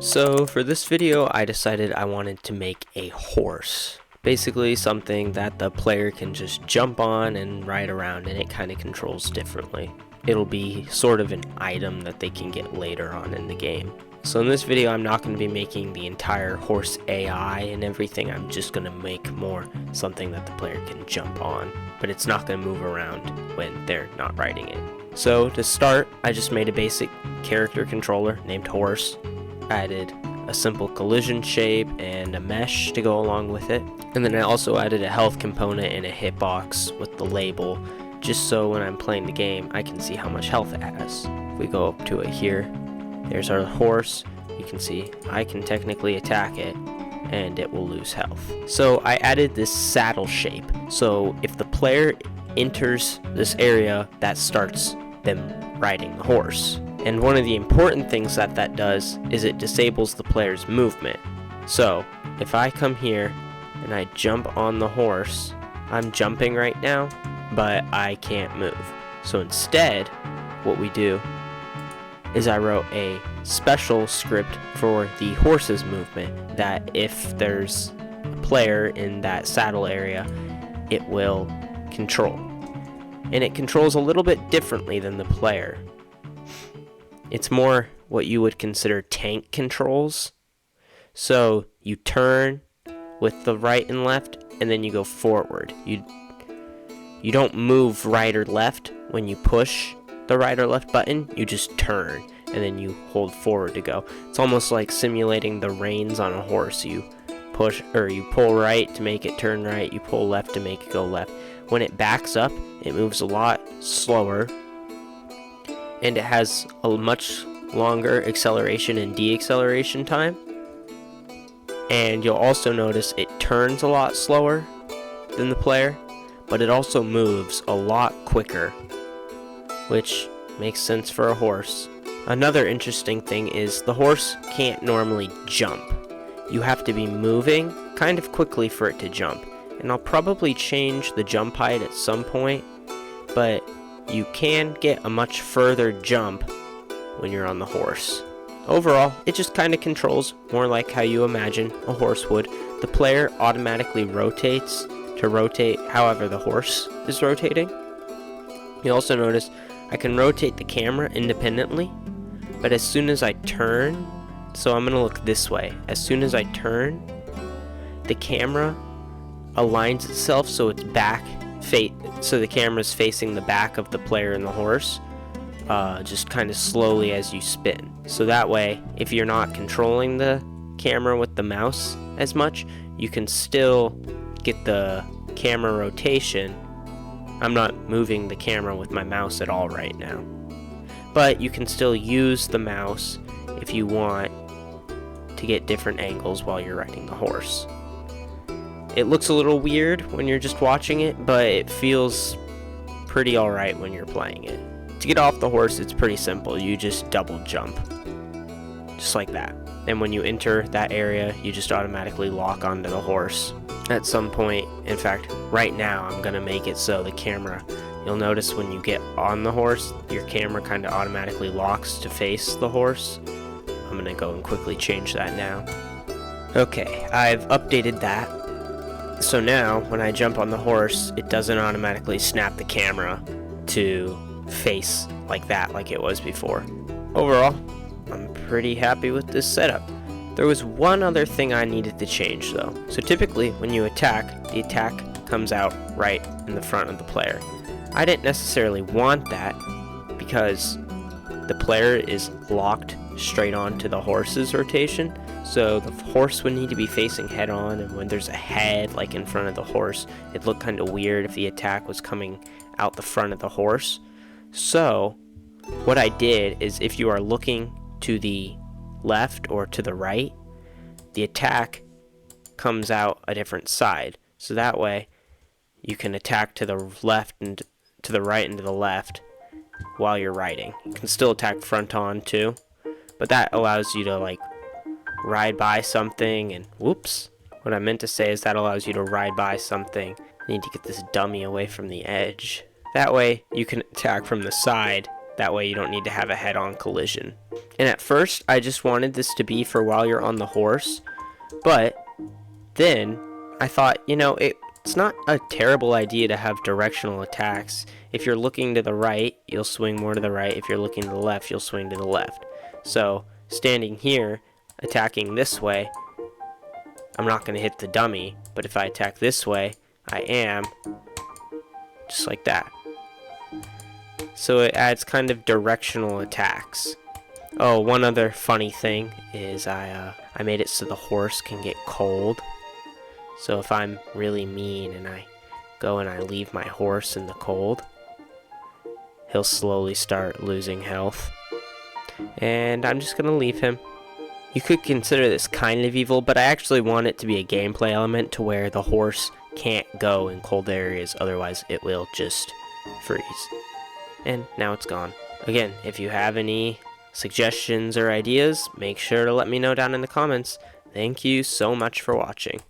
So for this video, I decided I wanted to make a horse. Basically something that the player can just jump on and ride around, and it kind of controls differently. It'll be sort of an item that they can get later on in the game. So in this video, I'm not going to be making the entire horse AI and everything. I'm just going to make more something that the player can jump on, but it's not going to move around when they're not riding it. So to start, I just made a basic character controller named horse. Added a simple collision shape and a mesh to go along with it, and then I also added a health component and a hitbox with the label, just so when I'm playing the game I can see how much health it has. If we go up to it here, there's our horse. You can see I can technically attack it and it will lose health. So I added this saddle shape, so if the player enters this area, that starts them riding the horse. And one of the important things that does is it disables the player's movement. So if I come here and I jump on the horse, I'm jumping right now, but I can't move. So instead, what we do is I wrote a special script for the horse's movement that if there's a player in that saddle area, it will control. And it controls a little bit differently than the player. It's more what you would consider tank controls. So you turn with the right and left, and then you go forward. You don't move right or left when you push the right or left button. You just turn, and then you hold forward to go. It's almost like simulating the reins on a horse. You push, or you pull right to make it turn right. You pull left to make it go left. When it backs up, it moves a lot slower, and it has a much longer acceleration and deceleration time. And you'll also notice it turns a lot slower than the player, but it also moves a lot quicker, which makes sense for a horse. Another interesting thing is the horse can't normally jump. You have to be moving kind of quickly for it to jump. And I'll probably change the jump height at some point, but you can get a much further jump when you're on the horse. Overall, it just kind of controls more like how you imagine a horse would. The player automatically rotates to rotate however the horse is rotating. You also notice I can rotate the camera independently, but as soon as I turn, so I'm going to look this way, as soon as I turn, the camera aligns itself so it's back, so the camera's facing the back of the player and the horse, just kind of slowly as you spin. So that way, if you're not controlling the camera with the mouse as much, you can still get the camera rotation. I'm not moving the camera with my mouse at all right now, but you can still use the mouse if you want to get different angles while you're riding the horse. It looks a little weird when you're just watching it, but it feels pretty alright when you're playing it. To get off the horse, it's pretty simple. You just double jump, just like that. And when you enter that area, you just automatically lock onto the horse. At some point, in fact, right now, I'm going to make it so the camera, you'll notice when you get on the horse, your camera kind of automatically locks to face the horse. I'm going to go and quickly change that now. Okay, I've updated that. So now, when I jump on the horse, it doesn't automatically snap the camera to face like that, like it was before. Overall, I'm pretty happy with this setup. There was one other thing I needed to change though. So typically, when you attack, the attack comes out right in the front of the player. I didn't necessarily want that because the player is locked straight onto the horse's rotation. So the horse would need to be facing head on, and when there's a head like in front of the horse, it'd look kind of weird if the attack was coming out the front of the horse. So what I did is if you are looking to the left or to the right, the attack comes out a different side. So that way you can attack to the left and to the right and to the left while you're riding. You can still attack front on too, but that allows you to like ride by something, and whoops, what I meant to say is that allows you to ride by something. I need to get this dummy away from the edge. That way you can attack from the side That way you don't need to have a head-on collision. And at first, I just wanted this to be for while you're on the horse, but then I thought, it's not a terrible idea to have directional attacks. If you're looking to the right, you'll swing more to the right. If you're looking to the left, you'll swing to the left. So, standing here, attacking this way, I'm not going to hit the dummy, but if I attack this way, I am, just like that. So it adds kind of directional attacks. Oh, one other funny thing is I made it so the horse can get cold. So if I'm really mean and I go and I leave my horse in the cold, he'll slowly start losing health. And I'm just going to leave him. You could consider this kind of evil, but I actually want it to be a gameplay element to where the horse can't go in cold areas, otherwise it will just freeze. And now it's gone. Again, if you have any suggestions or ideas, make sure to let me know down in the comments. Thank you so much for watching.